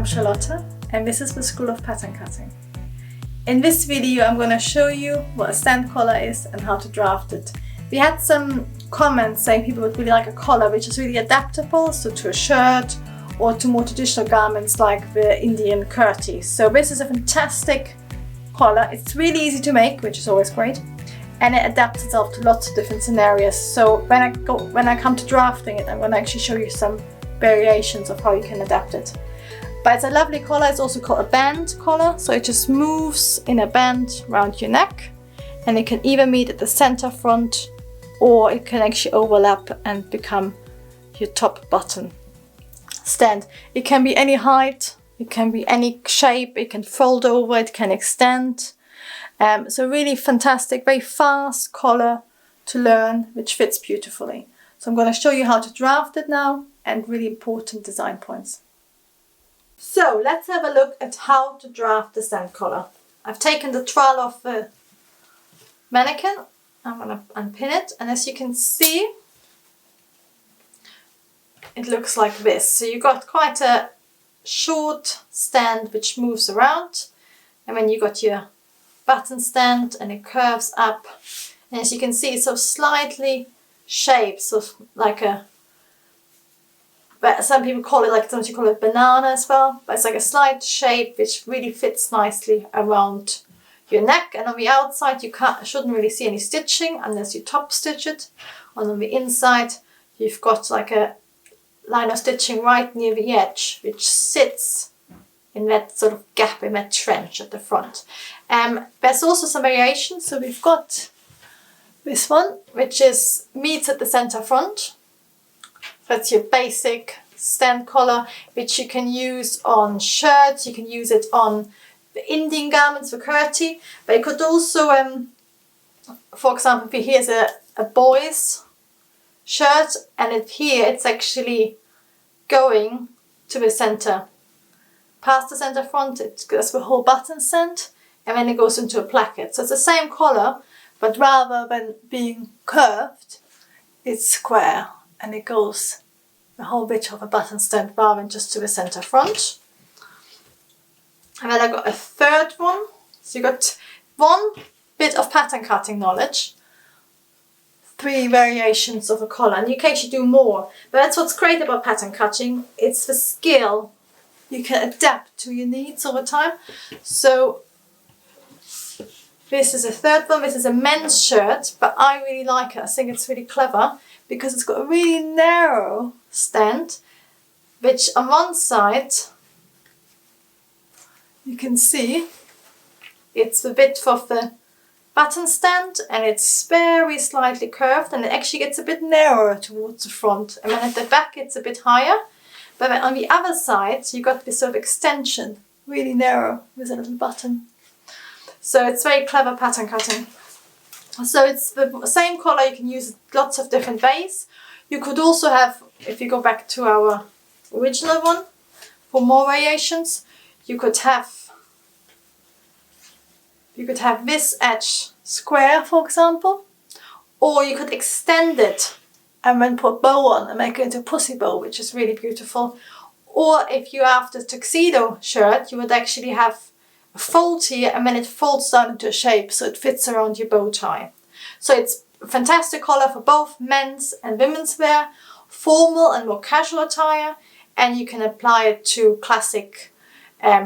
I'm Charlotte and this is the School of Pattern Cutting. In this video I'm going to show you what a stand collar is and how to draft it. We had some comments saying people would really like a collar which is really adaptable, so to a shirt or to more traditional garments like the Indian kurti. So this is a fantastic collar. It's really easy to make, which is always great, and it adapts itself to lots of different scenarios. So when I come to drafting it, I'm going to actually show you some variations of how you can adapt it. But it's a lovely collar. It's also called a band collar, so it just moves in a band around your neck, and it can either meet at the center front or it can actually overlap and become your top button stand. It can be any height, it can be any shape, it can fold over, it can extend. So really fantastic, very fast collar to learn, which fits beautifully. So I'm going to show you how to draft it now and really important design points. So let's have a look at how to draft the stand collar. I've taken the trowel off the mannequin. I'm going to unpin it, and as you can see, it looks like this. So you've got quite a short stand which moves around, and then you got your button stand and it curves up, and as you can see it's sort of slightly shaped, sort of like a, but some people call it like, don't you call it banana as well, but it's like a slight shape which really fits nicely around your neck. And on the outside you shouldn't really see any stitching unless you top stitch it. And on the inside you've got like a line of stitching right near the edge which sits in that sort of gap, in that trench at the front. There's also some variations. So we've got this one which is meets at the center front. That's your basic stand collar, which you can use on shirts, you can use it on the Indian garments, the kurti, but you could also, for example, if here's a boy's shirt, and it's actually going to the center, past the center front, that's the whole button stand, and then it goes into a placket. So it's the same collar, but rather than being curved, it's square, and it goes the whole bit of a button stand rather than just to the center front. And then I got a third one. So you got one bit of pattern cutting knowledge, 3 variations of a collar, and you can actually do more. But that's what's great about pattern cutting. It's the skill. You can adapt to your needs over time. So this is a third one. This is a men's shirt, but I really like it. I think it's really clever because it's got a really narrow stand, which on one side you can see it's the width of the button stand, and it's very slightly curved, and it actually gets a bit narrower towards the front, and then at the back it's a bit higher. But then on the other side you got this sort of extension, really narrow with a little button. So it's very clever pattern cutting. So it's the same collar, you can use lots of different ways. You could also have, if you go back to our original one, for more variations, you could have this edge square, for example, or you could extend it and then put a bow on and make it into a pussy bow, which is really beautiful. Or if you have the tuxedo shirt, you would actually have a fold here, and then it folds down into a shape so it fits around your bow tie. So it's a fantastic collar for both men's and women's wear, formal and more casual attire, and you can apply it to classic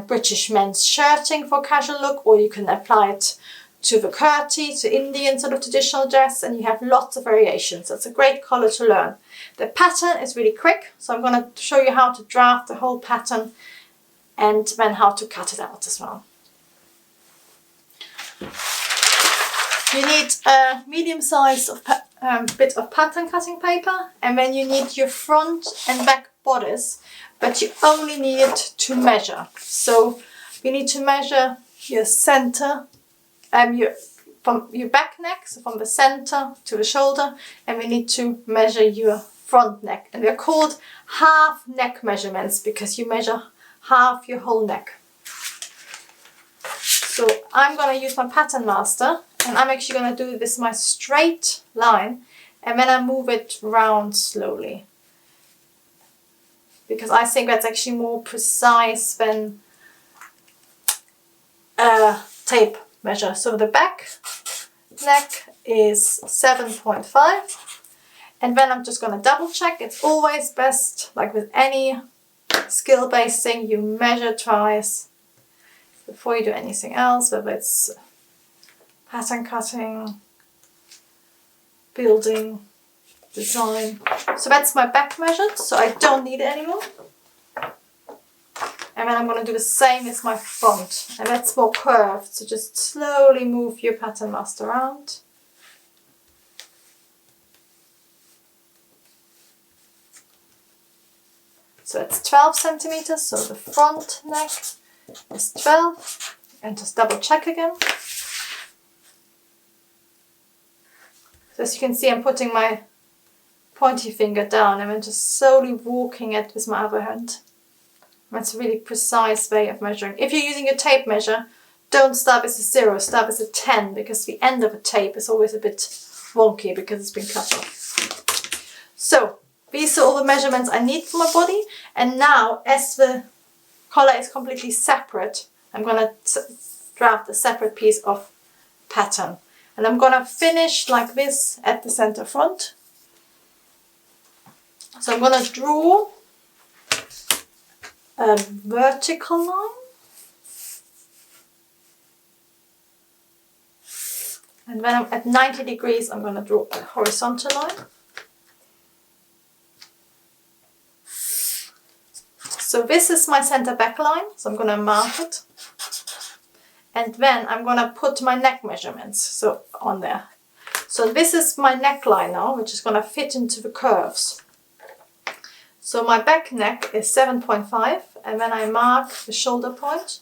British men's shirting for casual look, or you can apply it to the kurti, to Indian sort of traditional dress, and you have lots of variations. So it's a great collar to learn. The pattern is really quick, so I'm going to show you how to draft the whole pattern and then how to cut it out as well. You need a medium-sized bit of pattern cutting paper, and then you need your front and back bodice, but you only need it to measure. So you need to measure your center, from your back neck, so from the center to the shoulder, and we need to measure your front neck. And they're called half neck measurements because you measure half your whole neck. So I'm going to use my pattern master, and I'm actually going to do this my straight line, and then I move it round slowly. because I think that's actually more precise than a tape measure. So the back neck is 7.5, and then I'm just going to double check. It's always best, like with any skill-based thing, you measure twice before you do anything else, whether it's pattern cutting, building, design. So that's my back measured, so I don't need it anymore. And then I'm going to do the same as my front, and that's more curved, so just slowly move your pattern master around. So it's 12 centimeters, so the front neck is 12, and just double check again. So as you can see, I'm putting my pointy finger down and then just slowly walking it with my other hand. That's a really precise way of measuring. If you're using a tape measure, don't start with a 0, start with a 10, because the end of a tape is always a bit wonky because it's been cut off. So these are all the measurements I need for my body, and now as the collar is completely separate, I'm going to draft a separate piece of pattern. And I'm going to finish like this at the center front. So I'm going to draw a vertical line. And then I'm at 90 degrees, I'm going to draw a horizontal line. So this is my center back line, so I'm going to mark it. And then I'm going to put my neck measurements on there. So this is my neckline now, which is going to fit into the curves. So my back neck is 7.5, and then I mark the shoulder point.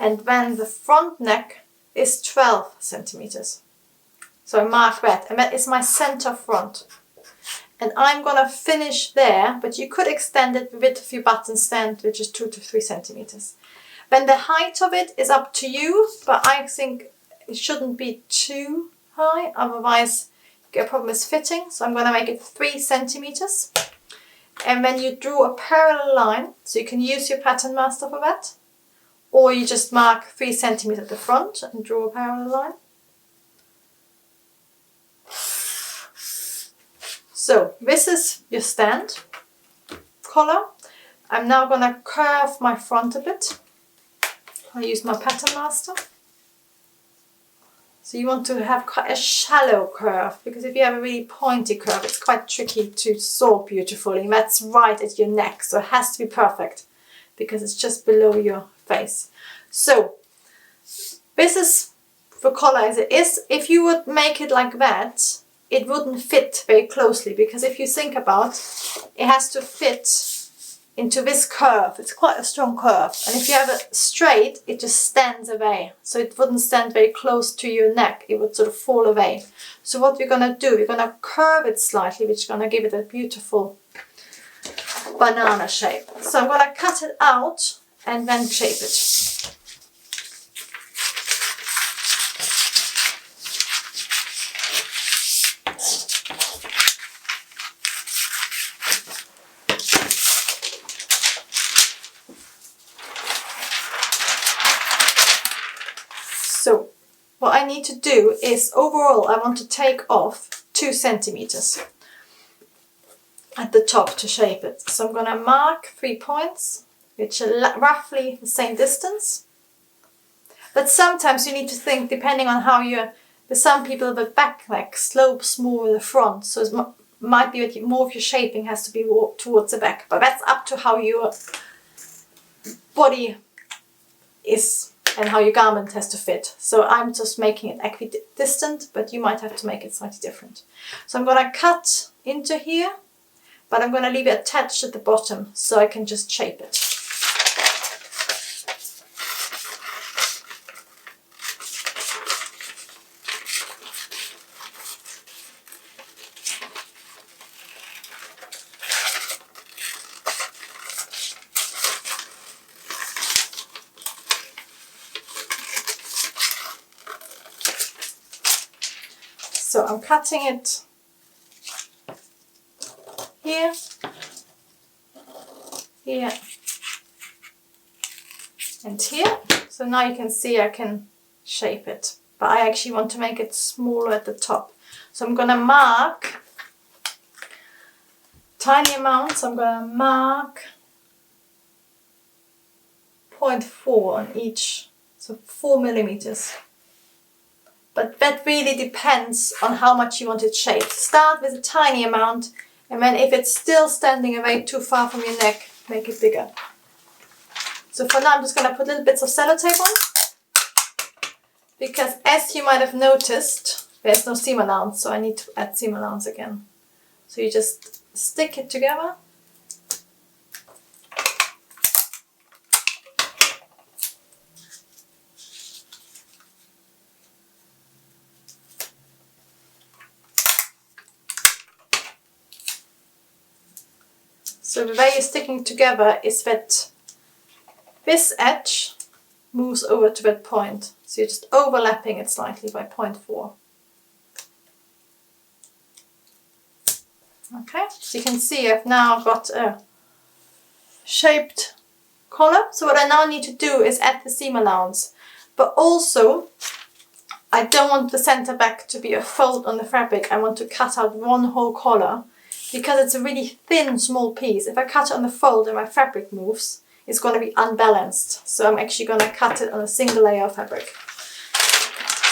And then the front neck is 12 centimeters. So I mark that, and that is my center front. And I'm going to finish there, but you could extend it with a few button stand, which is 2 to 3 centimeters. Then the height of it is up to you, but I think it shouldn't be too high, otherwise you get a problem with fitting. So I'm going to make it 3 centimeters. And then you draw a parallel line, so you can use your pattern master for that. Or you just mark 3 centimeters at the front and draw a parallel line. So this is your stand collar. I'm now going to curve my front a bit. I use my pattern master. So you want to have quite a shallow curve, because if you have a really pointy curve, it's quite tricky to sew beautifully. That's right at your neck, so it has to be perfect because it's just below your face. So this is the collar as it is. If you would make it like that, it wouldn't fit very closely, because if you think about it, has to fit into this curve. It's quite a strong curve, and if you have it straight, it just stands away, so it wouldn't stand very close to your neck. It would sort of fall away. So what we're going to do, we're going to curve it slightly, which is going to give it a beautiful banana shape. So I'm going to cut it out and then shape it. So what I need to do is, overall I want to take off 2 centimeters at the top to shape it. So I'm going to mark 3 points, which are roughly the same distance. But sometimes you need to think, depending on how there's some people with back neck slopes more in the front, so it might be that more of your shaping has to be towards the back. But that's up to how your body is and how your garment has to fit. So I'm just making it equidistant, but you might have to make it slightly different. So I'm going to cut into here, but I'm going to leave it attached at the bottom so I can just shape it. So I'm cutting it here, here and here. So now you can see I can shape it, but I actually want to make it smaller at the top. So I'm gonna mark tiny amounts. I'm gonna mark 0.4 on each, so 4 millimeters. But that really depends on how much you want it shaped. Start with a tiny amount, and then if it's still standing away too far from your neck, make it bigger. So for now I'm just going to put little bits of sellotape on, because as you might have noticed, there's no seam allowance, so I need to add seam allowance again. So you just stick it together. So the way you're sticking together is that this edge moves over to that point. So you're just overlapping it slightly by 0.4. Okay, so you can see I've now got a shaped collar. So what I now need to do is add the seam allowance. But also, I don't want the center back to be a fold on the fabric. I want to cut out one whole collar, because it's a really thin, small piece. If I cut it on the fold and my fabric moves, it's going to be unbalanced. So I'm actually going to cut it on a single layer of fabric.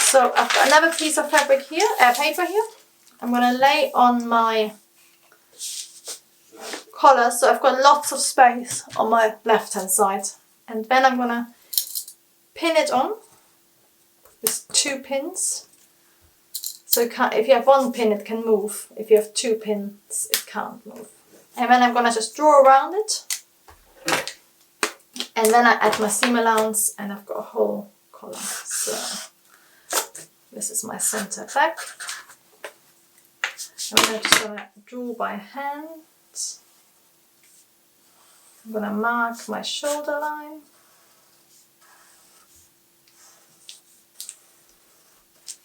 So I've got another piece of fabric here, paper here. I'm going to lay on my collar, so I've got lots of space on my left hand side. And then I'm going to pin it on with 2 pins. So if you have 1 pin, it can move. If you have 2 pins, it can't move. And then I'm going to just draw around it. And then I add my seam allowance, and I've got a whole collar. So this is my center back. I'm just going to draw by hand. I'm going to mark my shoulder line.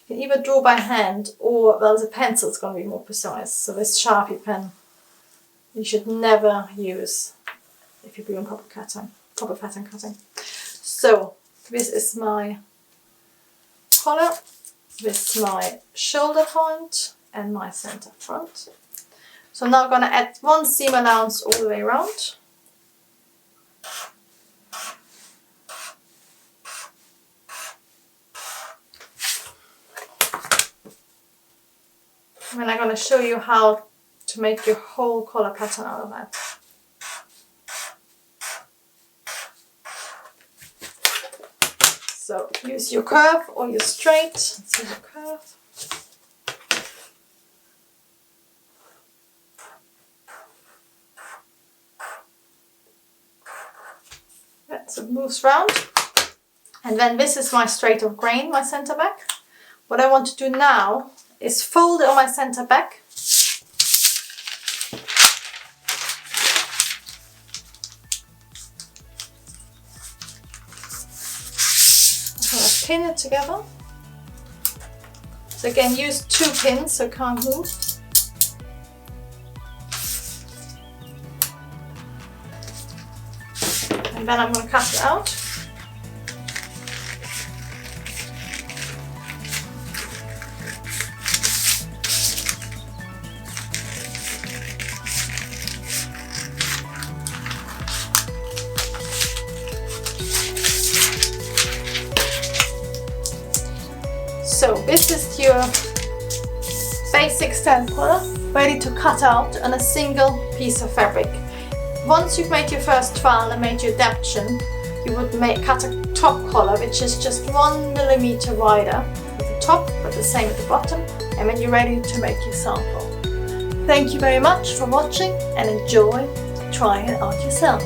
You can either draw by hand, or well, with a pencil it's going to be more precise. So this Sharpie pen you should never use if you're doing proper pattern cutting. So this is my collar, this is my shoulder point and my center front. So I'm now going to add 1 seam allowance all the way around. And then I'm going to show you how to make your whole collar pattern out of that. So use your curve or your straight. Let's use your curve. Right, so it moves round. And then this is my straight of grain, my center back. What I want to do now is fold it on my center back. I'm going to pin it together. So again, use 2 pins so it can't move. And then I'm going to cut it out. So this is your basic stand collar, ready to cut out on a single piece of fabric. Once you've made your first trial and made your adaptation, you would cut a top collar which is just 1 millimeter wider at the top but the same at the bottom, and then you're ready to make your sample. Thank you very much for watching and enjoy trying it out yourself.